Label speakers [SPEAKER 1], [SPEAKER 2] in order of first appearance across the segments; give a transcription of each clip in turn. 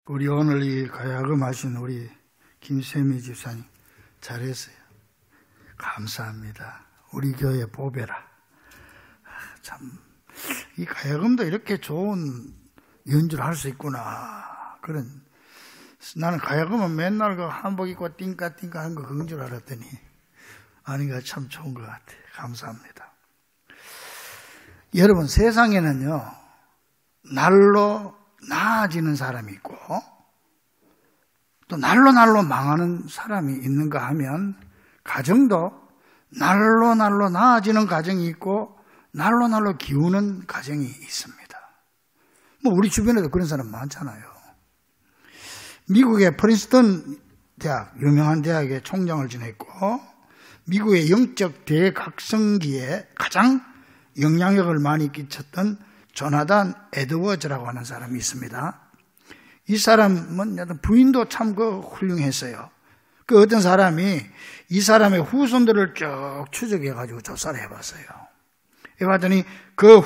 [SPEAKER 1] 우리 오늘 이 가야금 하신 우리 김세미 집사님 잘했어요. 감사합니다. 우리 교회 보배라. 참, 이 가야금도 이렇게 좋은 연주를 할 수 있구나. 나는 가야금은 맨날 그 한복 입고 띵까띵까 한 거 그건 줄 알았더니 아니가 참 좋은 것 같아요. 감사합니다. 여러분, 세상에는요, 날로 나아지는 사람이 있고 또 날로 망하는 사람이 있는가 하면 가정도 날로 나아지는 가정이 있고 날로 기우는 가정이 있습니다. 뭐 우리 주변에도 그런 사람 많잖아요. 미국의 프린스턴 대학, 유명한 대학의 총장을 지냈고 미국의 영적 대각성기에 가장 영향력을 많이 끼쳤던 조나단 에드워즈라고 하는 사람이 있습니다. 이 사람은 부인도 참 훌륭했어요. 그 어떤 사람이 이 사람의 후손들을 쭉 추적해가지고 조사를 해봤어요. 해봤더니 그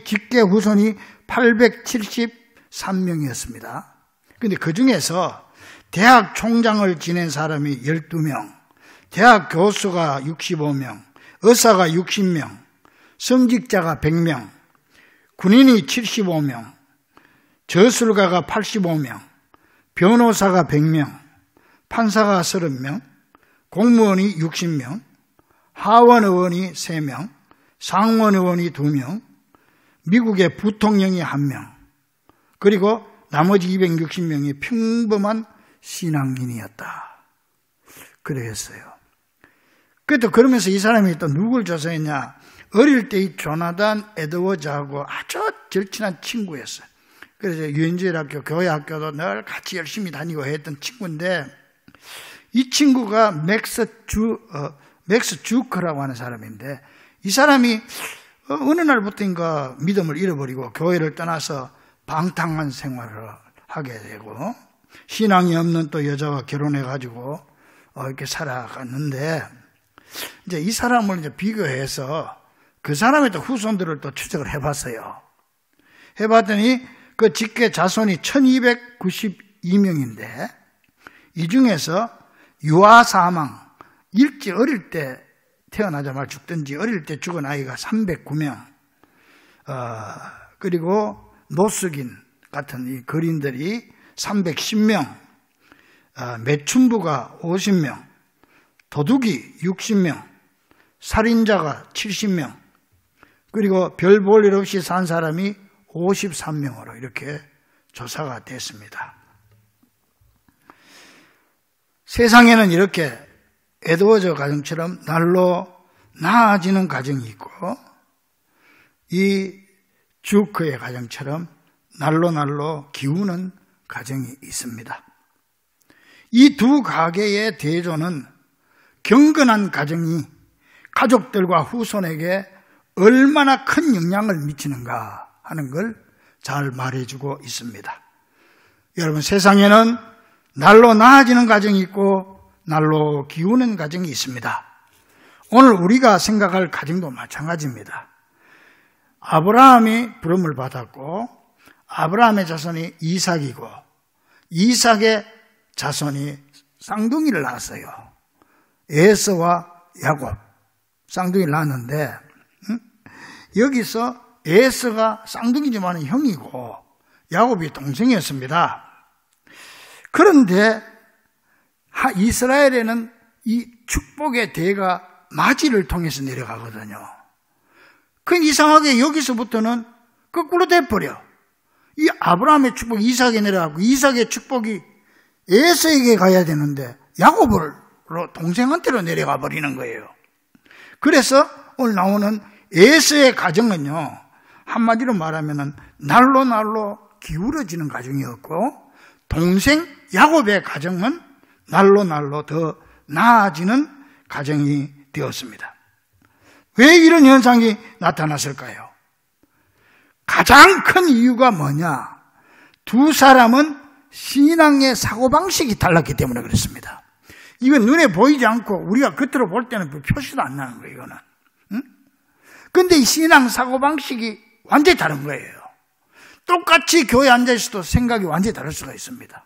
[SPEAKER 1] 직계 후손이 873명이었습니다. 근데 그 중에서 대학 총장을 지낸 사람이 12명, 대학 교수가 65명, 의사가 60명, 성직자가 100명, 군인이 75명, 저술가가 85명, 변호사가 100명, 판사가 30명, 공무원이 60명, 하원의원이 3명, 상원의원이 2명, 미국의 부통령이 1명, 그리고 나머지 260명이 평범한 신앙인이었다. 그랬어요. 그러면서 이 사람이 또 누굴 조사했냐? 어릴 때 이 조나단 에드워즈하고 아주 절친한 친구였어요. 그래서 유엔젤학교, 교회 학교도 늘 같이 열심히 다니고 했던 친구인데 이 친구가 맥스 주크라고 하는 사람인데 이 사람이 어느 날부터인가 믿음을 잃어버리고 교회를 떠나서 방탕한 생활을 하게 되고 신앙이 없는 또 여자와 결혼해가지고 이렇게 살아갔는데 이제 이 사람을 이제 비교해서 그 사람의 또 후손들을 또 추적을 해봤어요. 해봤더니 그 직계 자손이 1292명인데 이 중에서 유아 사망, 일찍 어릴 때 태어나자마자 죽든지 어릴 때 죽은 아이가 309명, 그리고 노숙인 같은 이 거린들이 310명, 매춘부가 50명, 도둑이 60명, 살인자가 70명, 그리고 별 볼 일 없이 산 사람이 53명으로 이렇게 조사가 됐습니다. 세상에는 이렇게 에드워즈 가정처럼 날로 나아지는 가정이 있고 이 주크의 가정처럼 날로 기우는 가정이 있습니다. 이 두 가계의 대조는 경건한 가정이 가족들과 후손에게 얼마나 큰 영향을 미치는가 하는 걸 잘 말해주고 있습니다. 여러분, 세상에는 날로 나아지는 가정이 있고 날로 기우는 가정이 있습니다. 오늘 우리가 생각할 가정도 마찬가지입니다. 아브라함이 부름을 받았고 아브라함의 자손이 이삭이고 이삭의 자손이 쌍둥이를 낳았어요. 에서와 야곱 쌍둥이를 낳았는데 여기서 에서가 쌍둥이지만 형이고 야곱이 동생이었습니다. 그런데 이스라엘에는 이 축복의 대가 마지를 통해서 내려가거든요. 그 이상하게 여기서부터는 거꾸로 돼버려. 이 아브라함의 축복이 이삭에 내려가고 이삭의 축복이 에서에게 가야 되는데 야곱으로 동생한테로 내려가 버리는 거예요. 그래서 오늘 나오는 에서의 가정은요, 한마디로 말하면 날로 기울어지는 가정이었고 동생 야곱의 가정은 날로 더 나아지는 가정이 되었습니다. 왜 이런 현상이 나타났을까요? 가장 큰 이유가 뭐냐? 두 사람은 신앙의 사고방식이 달랐기 때문에 그렇습니다. 이건 눈에 보이지 않고 우리가 겉으로 볼 때는 표시도 안 나는 거예요, 이거는. 그런데 이 신앙 사고방식이 완전히 다른 거예요. 똑같이 교회에 앉아있어도 생각이 완전히 다를 수가 있습니다.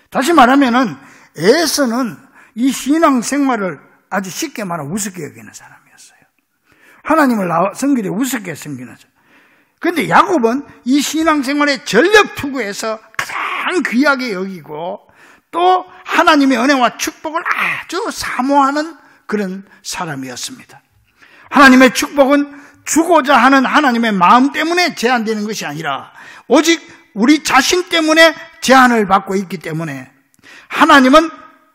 [SPEAKER 1] 다시 말하면은 에서는 이 신앙생활을 아주 쉽게 말하면 우습게 여기는 사람이었어요. 하나님을 섬기되 우습게 섬기는 사람. 그런데 야곱은 이 신앙생활에 전력 투구해서 가장 귀하게 여기고 또 하나님의 은혜와 축복을 아주 사모하는 그런 사람이었습니다. 하나님의 축복은 주고자 하는 하나님의 마음 때문에 제한되는 것이 아니라 오직 우리 자신 때문에 제한을 받고 있기 때문에 하나님은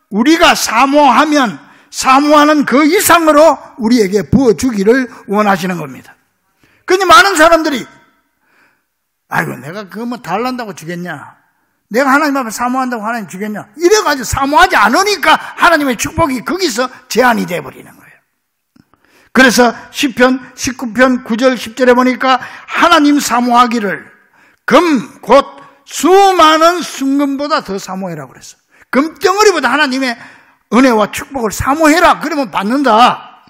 [SPEAKER 1] 우리가 사모하는 그 이상으로 우리에게 부어주기를 원하시는 겁니다. 그런데 많은 사람들이 아이고 내가 그거 뭐 달란다고 주겠냐, 내가 하나님 앞에 사모한다고 하나님 주겠냐, 이래가지고 사모하지 않으니까 하나님의 축복이 거기서 제한이 돼버리는 거예요. 그래서 시편 19편 9절 10절에 보니까 하나님 사모하기를 금 곧 수많은 순금보다 더 사모해라 그랬어. 금덩어리보다 하나님의 은혜와 축복을 사모해라. 그러면 받는다.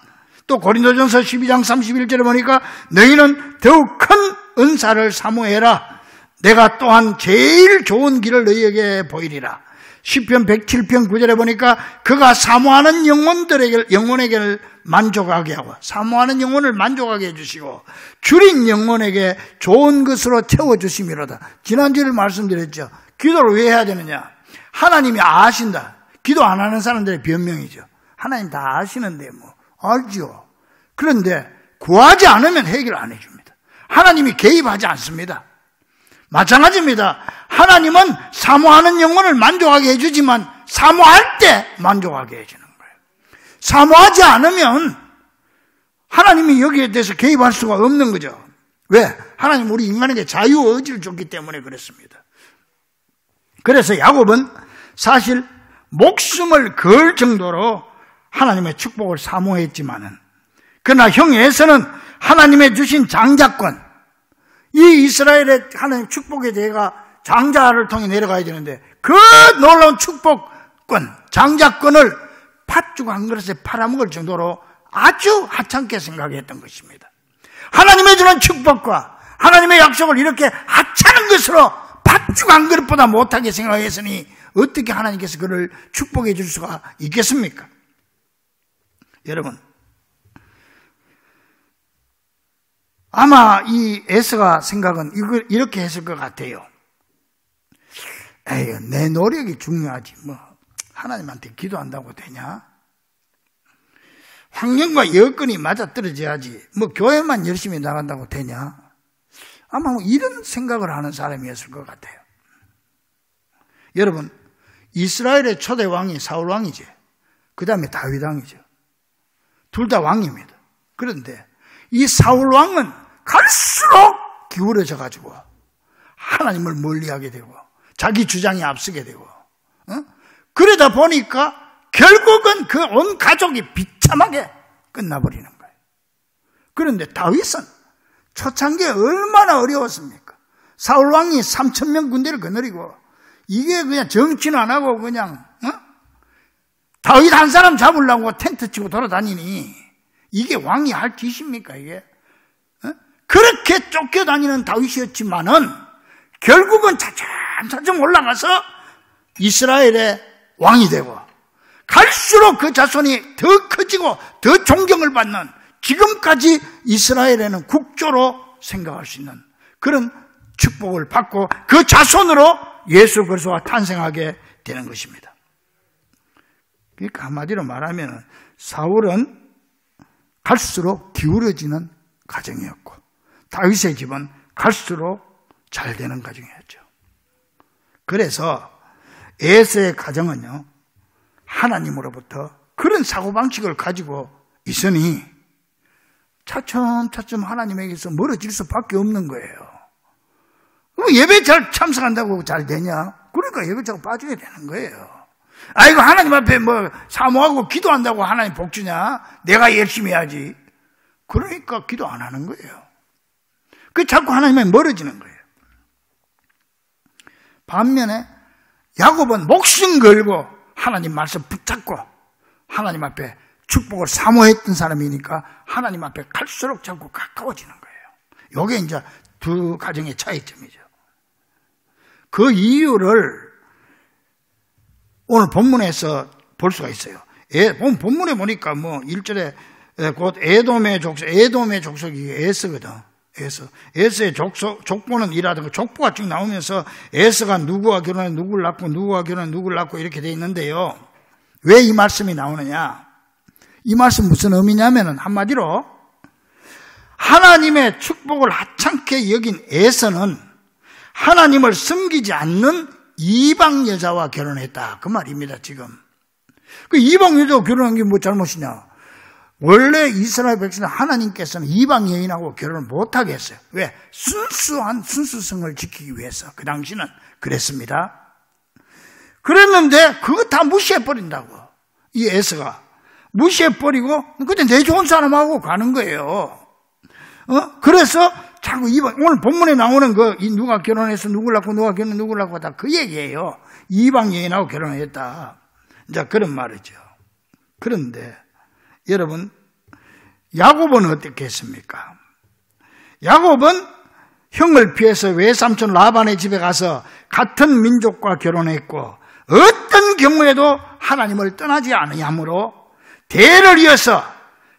[SPEAKER 1] 또 고린도전서 12장 31절에 보니까 너희는 더욱 큰 은사를 사모해라. 내가 또한 제일 좋은 길을 너희에게 보이리라. 시편 107편 9절에 보니까 그가 사모하는 영혼에게 만족하게 하고 사모하는 영혼을 만족하게 해주시고 줄인 영혼에게 좋은 것으로 채워주심이로다. 지난주에 말씀드렸죠. 기도를 왜 해야 되느냐? 하나님이 아신다. 기도 안 하는 사람들의 변명이죠. 하나님 다 아시는데 뭐 알죠. 그런데 구하지 않으면 해결 안 해줍니다. 하나님이 개입하지 않습니다. 마찬가지입니다. 하나님은 사모하는 영혼을 만족하게 해주지만 사모할 때 만족하게 해주는 거예요. 사모하지 않으면 하나님이 여기에 대해서 개입할 수가 없는 거죠. 왜? 하나님 우리 인간에게 자유의지를 줬기 때문에 그렇습니다. 그래서 야곱은 사실 목숨을 걸 정도로 하나님의 축복을 사모했지만은 그러나 형 에서는 하나님의 주신 장자권, 이 이스라엘의 하나님 축복의 대가 장자를 통해 내려가야 되는데 그 놀라운 축복권, 장자권을 팥죽 한 그릇에 팔아먹을 정도로 아주 하찮게 생각했던 것입니다. 하나님의 주는 축복과 하나님의 약속을 이렇게 하찮은 것으로 팥죽 한 그릇보다 못하게 생각했으니 어떻게 하나님께서 그를 축복해 줄 수가 있겠습니까? 여러분, 아마 이 에서가 생각은 이렇게 했을 것 같아요. 에이, 내 노력이 중요하지 뭐 하나님한테 기도한다고 되냐? 환경과 여건이 맞아떨어져야지 뭐 교회만 열심히 나간다고 되냐? 아마 뭐 이런 생각을 하는 사람이었을 것 같아요. 여러분, 이스라엘의 초대 왕이 사울 왕이지, 그 다음에 다윗 왕이죠. 둘 다 왕입니다. 그런데 이 사울 왕은 갈수록 기울어져 가지고 하나님을 멀리하게 되고 자기 주장이 앞서게 되고 그러다 보니까 결국은 그 온 가족이 비참하게 끝나버리는 거예요. 그런데 다윗은 초창기에 얼마나 어려웠습니까? 사울 왕이 3,000명 군대를 거느리고 이게 그냥 정치는 안 하고 그냥 다윗 한 사람 잡으려고 텐트 치고 돌아다니니 이게 왕이 할 짓입니까 이게? 그렇게 쫓겨다니는 다윗이었지만은 결국은 차츰차츰 올라가서 이스라엘의 왕이 되고 갈수록 그 자손이 더 커지고 더 존경을 받는 지금까지 이스라엘에는 국조로 생각할 수 있는 그런 축복을 받고 그 자손으로 예수 그리스도가 탄생하게 되는 것입니다. 그러니까 한마디로 말하면 사울은 갈수록 기울어지는 가정이었고 다윗의 집은 갈수록 잘 되는 가정이었죠. 그래서 에서의 가정은요, 하나님으로부터 그런 사고방식을 가지고 있으니 차츰차츰 하나님에게서 멀어질 수밖에 없는 거예요. 예배 잘 참석한다고 잘 되냐? 그러니까 예배 자꾸 빠지게 되는 거예요. 아이고 하나님 앞에 뭐 사모하고 기도한다고 하나님 복 주냐? 내가 열심히 해야지. 그러니까 기도 안 하는 거예요. 그 자꾸 하나님에 멀어지는 거예요. 반면에 야곱은 목숨 걸고 하나님 말씀 붙잡고 하나님 앞에 축복을 사모했던 사람이니까 하나님 앞에 갈수록 자꾸 가까워지는 거예요. 이게 이제 두 가정의 차이점이죠. 그 이유를 오늘 본문에서 볼 수가 있어요. 본문에 보니까 뭐 1절에 곧 에돔의 족속이 에스거든. 에스의 족보는 이라든가 족보가 쭉 나오면서 에스가 누구와 결혼해 누구를 낳고 누구와 결혼해 누구를 낳고 이렇게 돼 있는데요. 왜 이 말씀이 나오느냐? 이 말씀 무슨 의미냐면은 한마디로 하나님의 축복을 하찮게 여긴 에서는 하나님을 섬기지 않는 이방 여자와 결혼했다. 그 말입니다, 지금. 그 이방 여자와 결혼한 게 뭐 잘못이냐? 원래 이스라엘 백성은 하나님께서는 이방 여인하고 결혼을 못하게 했어요. 왜? 순수한 순수성을 지키기 위해서. 그 당시는 그랬습니다. 그랬는데 그거 다 무시해버린다고. 이 에서가. 무시해버리고 그때 내 좋은 사람하고 가는 거예요. 그래서 자꾸 오늘 본문에 나오는 누가 결혼해서 누구를 낳고 누가 결혼해 누구를 낳고 다 그 얘기예요. 이방 여인하고 결혼했다. 이제 그런 말이죠. 그런데 여러분, 야곱은 어떻게 했습니까? 야곱은 형을 피해서 외삼촌 라반의 집에 가서 같은 민족과 결혼했고 어떤 경우에도 하나님을 떠나지 않으므로 대를 이어서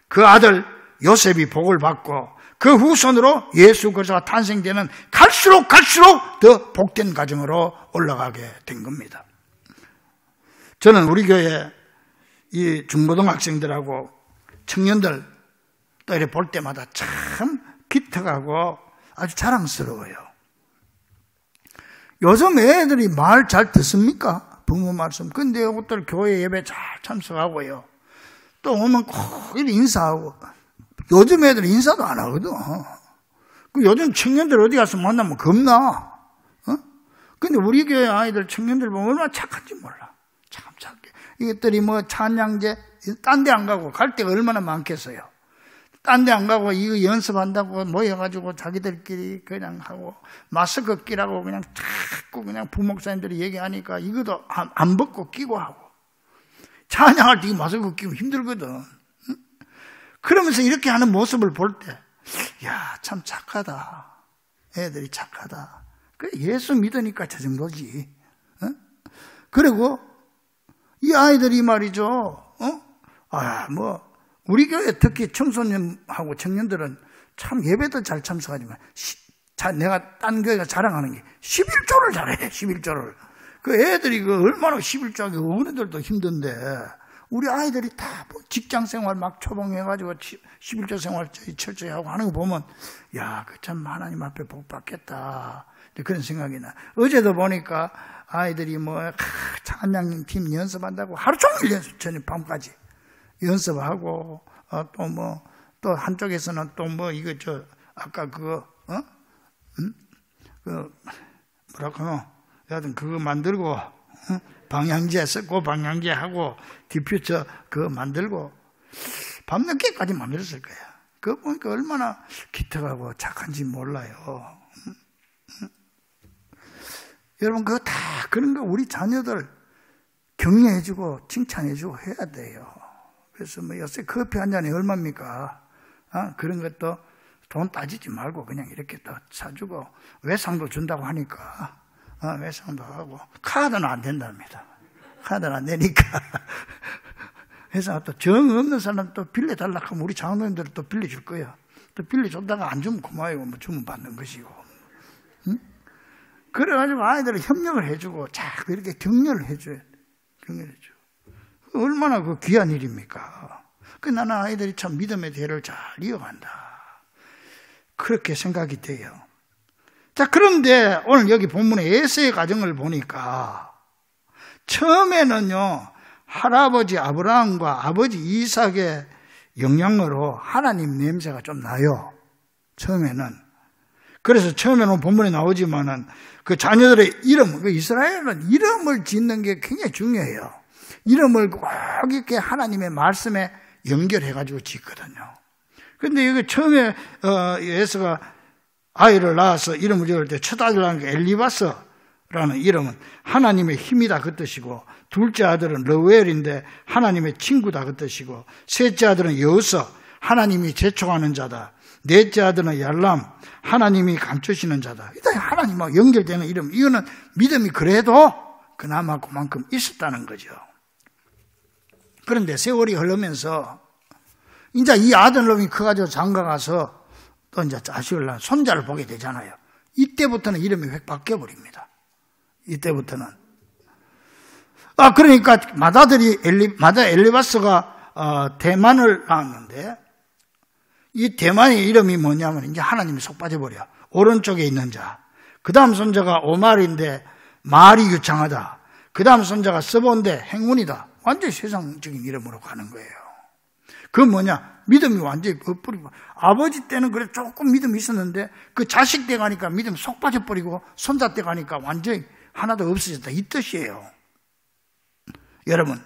[SPEAKER 1] 그 아들 요셉이 복을 받고 그 후손으로 예수 그리스도가 탄생되는 갈수록 더 복된 가정으로 올라가게 된 겁니다. 저는 우리 교회 이 중고등학생들하고 청년들 또 이렇게 볼 때마다 참 기특하고 아주 자랑스러워요. 요즘 애들이 말 잘 듣습니까? 부모 말씀. 근데 이것들 교회 예배 잘 참석하고요. 또 오면 꼭 이렇게 인사하고. 요즘 애들 인사도 안 하거든. 그 요즘 청년들 어디 가서 만나면 겁나. 근데 우리 교회 아이들 청년들 보면 얼마나 착한지 몰라. 참 착해. 이것들이 뭐 찬양제 딴 데 안 가고 갈 데가 얼마나 많겠어요. 딴 데 안 가고 이거 연습한다고 모여가지고 자기들끼리 그냥 하고 마스크 끼라고 그냥 자꾸 그냥 부목사님들이 얘기하니까 이것도 안 벗고 끼고 하고 찬양할 때 이 마스크 끼면 힘들거든. 그러면서 이렇게 하는 모습을 볼 때 야, 참 착하다. 애들이 착하다. 그래, 예수 믿으니까 저 정도지. 그리고 이 아이들이 말이죠. 우리 교회 특히 청소년하고 청년들은 참 예배도 잘 참석하지만 내가 딴 교회가 자랑하는 게 11조를 잘해. 11조를. 그 애들이 얼마나 11조하기 어른들도 힘든데 우리 아이들이 다 직장 생활 막 초봉해가지고 11조 생활 철저히 하고 하는 거 보면 야, 그 참 하나님 앞에 복 받겠다. 그런 생각이 나. 어제도 보니까 아이들이 찬양팀 연습한다고 하루 종일 연습, 저녁 밤까지 연습하고, 또 한쪽에서는 아까 뭐라고 하노? 여하튼 그거 만들고, 방향제 썼고, 방향제 하고, 디퓨저 그거 만들고, 밤늦게까지 만들었을 거야. 그거 보니까 얼마나 기특하고 착한지 몰라요. 여러분, 그거 다 그런 거 우리 자녀들 격려해주고 칭찬해주고 해야 돼요. 그래서 요새 커피 한 잔에 얼마입니까? 그런 것도 돈 따지지 말고 그냥 이렇게 또 사주고 외상도 준다고 하니까 외상도 하고 카드는 안 된답니다. 카드는 안 되니까 그래서 또 정 없는 사람 또 빌려달라고 하면 우리 장로님들은 또 빌려줄 거예요. 또 빌려줬다가 안 주면 고마워요. 주면 받는 것이고. 응? 그래가지고 아이들을 협력을 해주고 자꾸 이렇게 격려를 해줘야 돼. 격려해줘. 얼마나 귀한 일입니까? 나는 아이들이 참 믿음의 대를 잘 이어간다. 그렇게 생각이 돼요. 자, 그런데 오늘 여기 본문의 에서의 가정을 보니까 처음에는요, 할아버지 아브라함과 아버지 이삭의 영향으로 하나님 냄새가 좀 나요. 처음에는. 그래서 처음에는 본문에 나오지만은 그 자녀들의 이름, 이스라엘은 이름을 짓는 게 굉장히 중요해요. 이름을 꼭 이렇게 하나님의 말씀에 연결해가지고 짓거든요. 그런데 여기 처음에 에서가 아이를 낳아서 이름을 지을 때 첫 아들 낳은 게 엘리바스라는 이름은 하나님의 힘이다 그 뜻이고, 둘째 아들은 러웰인데 하나님의 친구다 그 뜻이고, 셋째 아들은 여서 하나님이 재촉하는 자다. 넷째 아들은 얄람, 하나님이 감추시는 자다. 일단 하나님하고 연결되는 이름, 이거는 믿음이 그래도 그나마 그만큼 있었다는 거죠. 그런데 세월이 흐르면서 이제 이 아들놈이 커가지고 장가가서 또 이제 자식을 낳은 손자를 보게 되잖아요. 이때부터는 이름이 획 바뀌어버립니다. 이때부터는. 그러니까 맏아들이 엘리바스가 대만을 낳았는데, 이 대만의 이름이 뭐냐면 이제 하나님이 속 빠져버려. 오른쪽에 있는 자. 그 다음 손자가 오말인데 말이 유창하다. 그 다음 손자가 스본데 행운이다. 완전히 세상적인 이름으로 가는 거예요. 그건 뭐냐? 믿음이 완전히 뿌리고. 아버지 때는 그래 조금 믿음이 있었는데 그 자식 때 가니까 믿음 속 빠져버리고 손자 때 가니까 완전히 하나도 없어졌다. 이 뜻이에요. 여러분,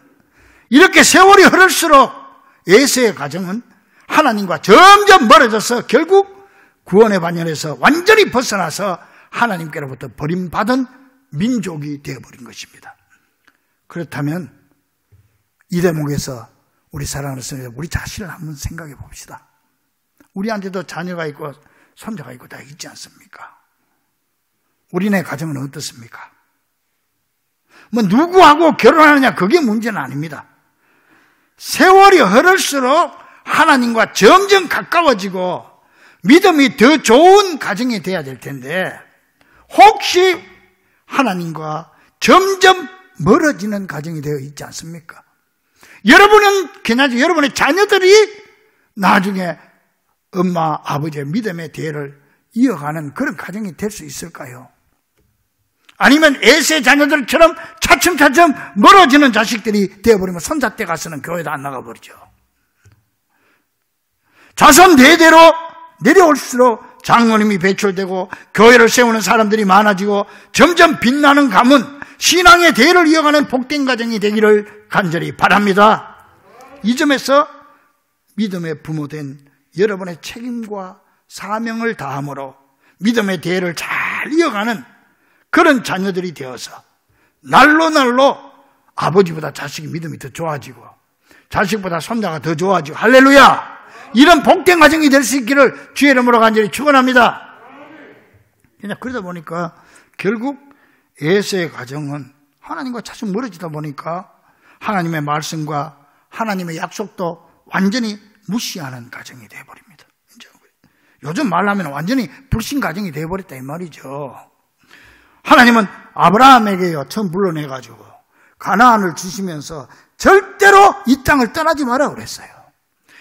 [SPEAKER 1] 이렇게 세월이 흐를수록 에서의 가정은 하나님과 점점 멀어져서 결국 구원의 반열에서 완전히 벗어나서 하나님께로부터 버림받은 민족이 되어버린 것입니다. 그렇다면 이 대목에서 우리 사랑하는 성도 우리 자신을 한번 생각해 봅시다. 우리한테도 자녀가 있고 손자가 있고 다 있지 않습니까? 우리네 가정은 어떻습니까? 뭐 누구하고 결혼하느냐 그게 문제는 아닙니다. 세월이 흐를수록 하나님과 점점 가까워지고 믿음이 더 좋은 가정이 돼야 될 텐데 혹시 하나님과 점점 멀어지는 가정이 되어 있지 않습니까? 여러분은 그나저나 여러분의 자녀들이 나중에 엄마 아버지의 믿음의 대를 이어가는 그런 가정이 될 수 있을까요? 아니면 에세 자녀들처럼 차츰차츰 멀어지는 자식들이 되어버리면 손자 때 가서는 교회도 안 나가버리죠. 자손 대대로 내려올수록 장로님이 배출되고 교회를 세우는 사람들이 많아지고 점점 빛나는 가문, 신앙의 대를 이어가는 복된 가정이 되기를 간절히 바랍니다. 이 점에서 믿음의 부모된 여러분의 책임과 사명을 다함으로 믿음의 대를 잘 이어가는 그런 자녀들이 되어서 날로 아버지보다 자식이 믿음이 더 좋아지고 자식보다 손자가 더 좋아지고 할렐루야! 이런 복된 가정이 될 수 있기를 주의 이름으로 간절히 축원합니다. 그러다 보니까 결국 에서의 가정은 하나님과 자주 멀어지다 보니까 하나님의 말씀과 하나님의 약속도 완전히 무시하는 가정이 되어버립니다. 요즘 말하면 완전히 불신 가정이 되어버렸다 이 말이죠. 하나님은 아브라함에게요 처음 불러내가지고 가나안을 주시면서 절대로 이 땅을 떠나지 마라 그랬어요.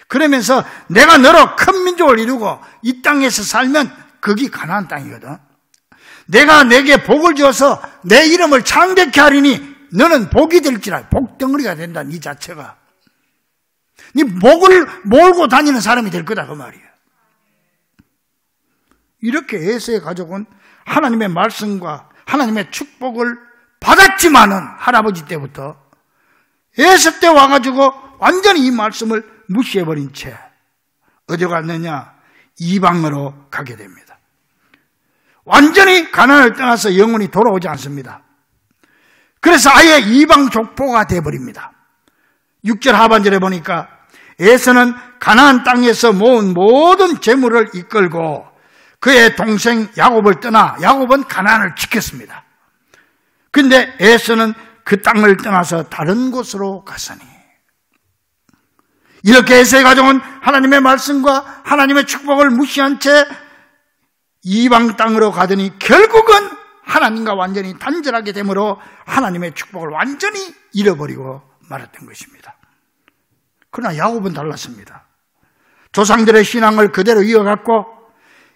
[SPEAKER 1] 그러면서 내가 너로 큰 민족을 이루고 이 땅에서 살면 거기 가나안 땅이거든. 내가 내게 복을 주어서 내 이름을 창대케 하리니 너는 복이 될지라. 복덩어리가 된다 네 자체가. 네 복을 몰고 다니는 사람이 될 거다 그 말이에요. 이렇게 에서의 가족은 하나님의 말씀과 하나님의 축복을 받았지만은 할아버지 때부터 에서 때 와가지고 완전히 이 말씀을 무시해버린 채 어디 갔느냐? 이방으로 가게 됩니다. 완전히 가나안을 떠나서 영원히 돌아오지 않습니다. 그래서 아예 이방 족보가 되어버립니다. 6절 하반절에 보니까 에서는 가나안 땅에서 모은 모든 재물을 이끌고 그의 동생 야곱을 떠나 야곱은 가나안을 지켰습니다. 근데 에서는 그 땅을 떠나서 다른 곳으로 갔으니 이렇게 에서의 가정은 하나님의 말씀과 하나님의 축복을 무시한 채 이방 땅으로 가더니 결국은 하나님과 완전히 단절하게 되므로 하나님의 축복을 완전히 잃어버리고 말았던 것입니다. 그러나 야곱은 달랐습니다. 조상들의 신앙을 그대로 이어갔고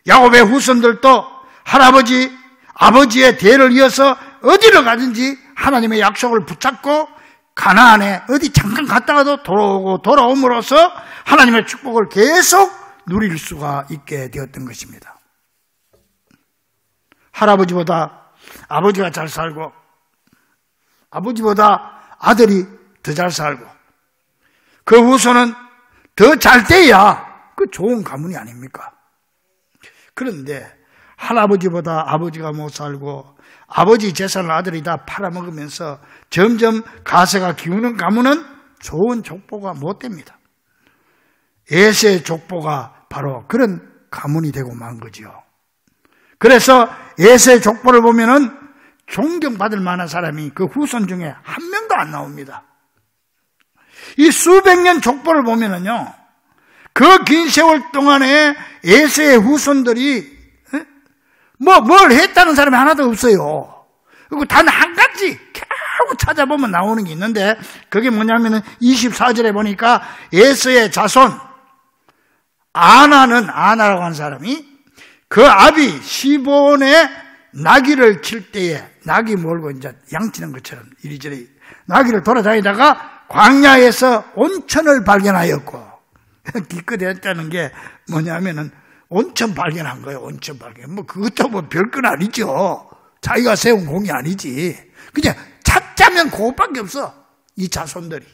[SPEAKER 1] 야곱의 후손들도 할아버지, 아버지의 대를 이어서 어디로 가든지 하나님의 약속을 붙잡고 가나안에 어디 잠깐 갔다가도 돌아오고 돌아옴으로써 하나님의 축복을 계속 누릴 수가 있게 되었던 것입니다. 할아버지보다 아버지가 잘 살고 아버지보다 아들이 더 잘 살고 그 후손은 더 잘 돼야 그 좋은 가문이 아닙니까? 그런데 할아버지보다 아버지가 못 살고 아버지 재산을 아들이 다 팔아먹으면서 점점 가세가 기우는 가문은 좋은 족보가 못 됩니다. 에서의 족보가 바로 그런 가문이 되고 만 거지요. 그래서 에서의 족보를 보면은 존경받을 만한 사람이 그 후손 중에 한 명도 안 나옵니다. 이 수백 년 족보를 보면은요, 그 긴 세월 동안에 에서의 후손들이 뭘 했다는 사람이 하나도 없어요. 그리고 단 한 가지 겨우 찾아보면 나오는 게 있는데, 그게 뭐냐면은 24절에 보니까 에서의 자손 아나라고 하는 사람이 그 아비 시본의 나귀를 칠 때에, 나귀 몰고 이제 양치는 것처럼 이리저리 나귀를 돌아다니다가 광야에서 온천을 발견하였고, 기껏했다는 게 뭐냐면은 온천 발견한 거예요. 온천 발견. 그것도 별건 아니죠. 자기가 세운 공이 아니지. 그냥 찾자면 그것밖에 없어. 이 자손들이.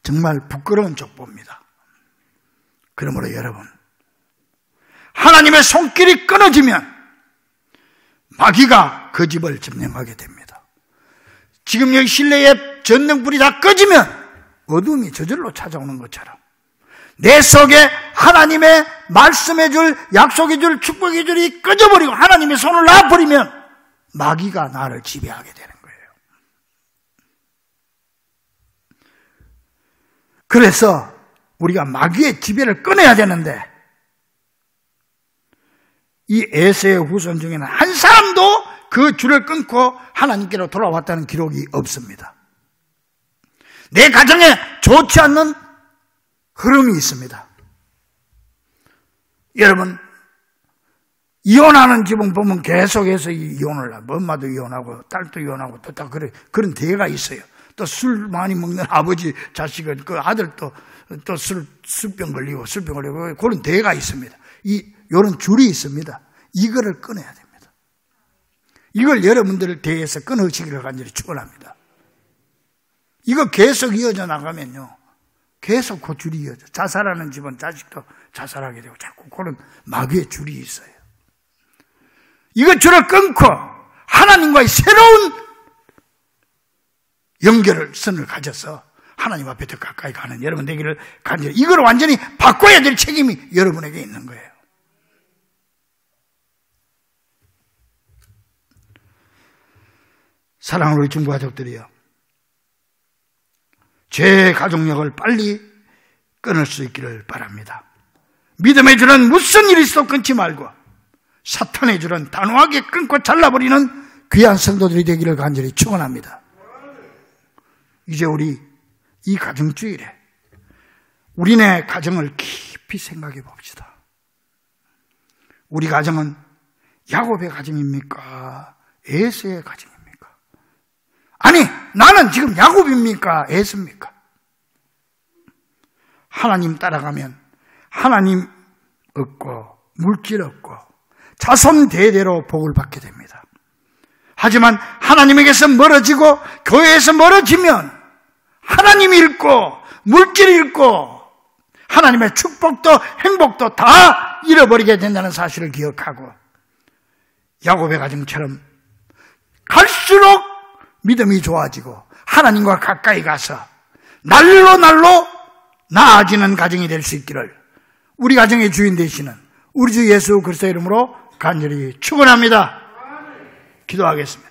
[SPEAKER 1] 정말 부끄러운 족보입니다. 그러므로 여러분, 하나님의 손길이 끊어지면 마귀가 그 집을 점령하게 됩니다. 지금 여기 실내에 전등불이 다 꺼지면 어둠이 저절로 찾아오는 것처럼 내 속에 하나님의 말씀해줄, 약속해줄, 축복해줄이 꺼져버리고 하나님의 손을 놔버리면 마귀가 나를 지배하게 되는 거예요. 그래서 우리가 마귀의 지배를 끊어야 되는데, 이 에서의 후손 중에는 한 사람도 그 줄을 끊고 하나님께로 돌아왔다는 기록이 없습니다. 내 가정에 좋지 않는 흐름이 있습니다. 여러분, 이혼하는 집은 보면 계속해서 이혼을 하고, 엄마도 이혼하고 딸도 이혼하고 또 다 그런 대가 있어요. 또 술 많이 먹는 아버지 자식은 그 아들도 또 술병 걸리고 그런 대가 있습니다. 이런 줄이 있습니다. 이거를 끊어야 됩니다. 이걸 여러분들 대해서 끊으시기를 간절히 축원합니다. 이거 계속 이어져 나가면요, 계속 그 줄이 이어져. 자살하는 집은 자식도 자살하게 되고 자꾸 그런 마귀의 줄이 있어요. 이거 줄을 끊고 하나님과의 새로운 선을 가져서 하나님 앞에 더 가까이 가는 여러분 되기를 간절히, 이걸 완전히 바꿔야 될 책임이 여러분에게 있는 거예요. 사랑하는 우리 중부 가족들이요, 죄의 가족력을 빨리 끊을 수 있기를 바랍니다. 믿음의 줄은 무슨 일이 있어도 끊지 말고 사탄의 줄은 단호하게 끊고 잘라버리는 귀한 성도들이 되기를 간절히 축원합니다. 이제 우리 이 가정주일에 우리네 가정을 깊이 생각해 봅시다. 우리 가정은 야곱의 가정입니까? 에서의 가정입니까? 아니, 나는 지금 야곱입니까? 에서입니까? 하나님 따라가면 하나님 얻고 물질 얻고 자손 대대로 복을 받게 됩니다. 하지만 하나님에게서 멀어지고 교회에서 멀어지면 하나님 잃고 물질 잃고 하나님의 축복도 행복도 다 잃어버리게 된다는 사실을 기억하고, 야곱의 가정처럼 갈수록 믿음이 좋아지고 하나님과 가까이 가서 날로 나아지는 가정이 될 수 있기를 우리 가정의 주인 되시는 우리 주 예수 그리스도의 이름으로 간절히 축원합니다. 기도하겠습니다.